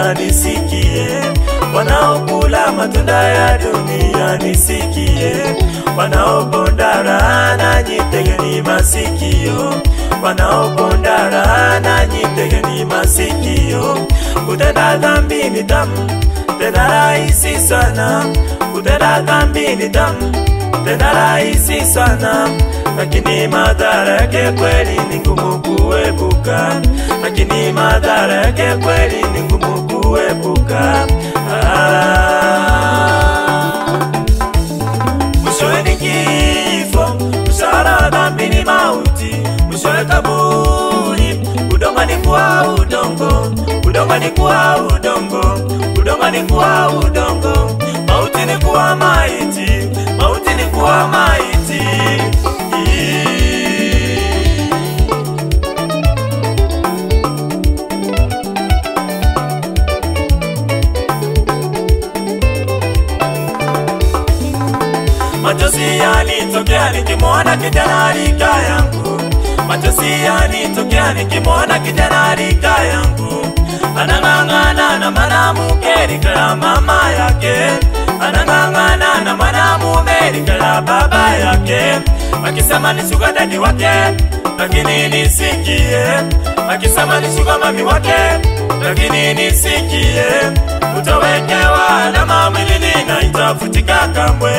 dunia nisikie, wanaokula matunda ya dunia nisikie, wanaoponda raha nanyi tegeni masikio, wanaoponda raha nanyi tegeni masikio. Kutenda dhambi ni tamu, tena rahisi sana. Kutenda dhambi ni tamu, tena rahisi sana, lakini madhara yake kweli ni ngumu kuepuka. Lakini madhara yake kweli ni ngumu kuepuka. Mwishowe ni kifo, mshahara wa dhambi ni mauti. Mwishowe kaburi, udongo ni kuwa udongo, udongo ni kuwa udongo, udongo ni kuwa udongo. Mauti ni kuwa maiti, mauti ni kuwa maiti. Machozi yanitokea nikimwona kijana rika yangu, machozi yanitokea nikimwona kijana rika yangu. Anang'ang'ana na mwanamke rika ya mama yake, anang'ang'ana na mwanamume rika ya baba yake. Akisema ni sugar daddy wake, lakini nisikie. Akisema ni sugar mami wake, lakini nisikie. Utawekewa alama mwilini na itafutika kamwe,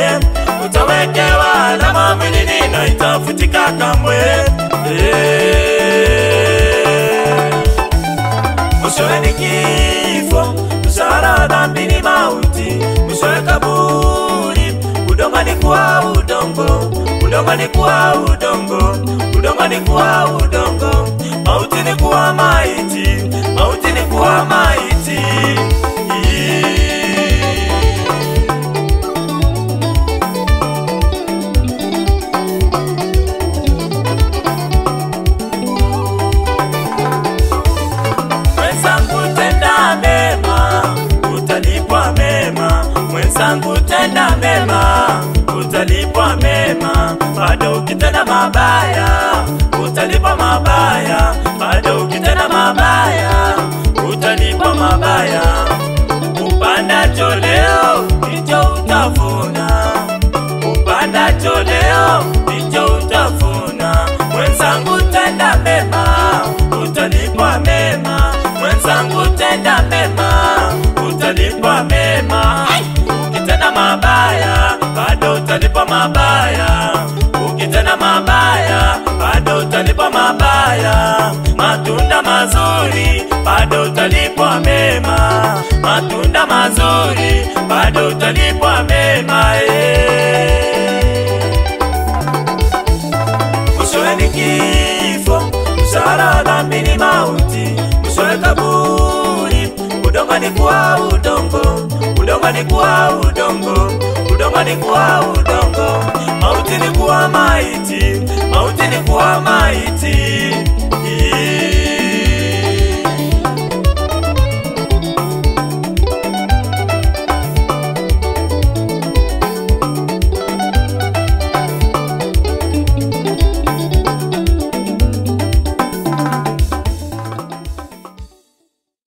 utawekewa alama mwilini na itafutika kamwe. Mwishowe ni kifo, mshahara wa dhambi ni mauti. Mwishowe kaburi, udongo ni kuwa udongo, udongo ni kuwa udongo, udongo ni kuwa udongo. Mauti ni kuwa maiti, mauti ni kuwa maiti. Mwenzangu tenda mema, utalipwa mema. Mwenzangu tenda mema, utalipwa mema. Bado ukitenda mabaya, utalipwa mabaya. Bado ukitenda mabaya, utalipwa mabaya. Upandacho leo ndicho utavuna, upandacho leo ndicho utavuna. Mwenzangu tenda mema, utalipwa mema. Mwenzangu tenda mema, utalipwa mema. Ukitenda mabaya, bado utalipwa mabaya. Ukitenda mabaya, bado utalipwa mabaya. Matunda mazuri, bado utalipwa mema. Matunda mazuri, bado utalipwa mema. Mwishowe ni kifo, mshahara wa dhambi ni mauti. Mwishowe kaburi, udongo ni kuwa udongo, udongo ni kuwa udongo, udongo ni kuwa udongo.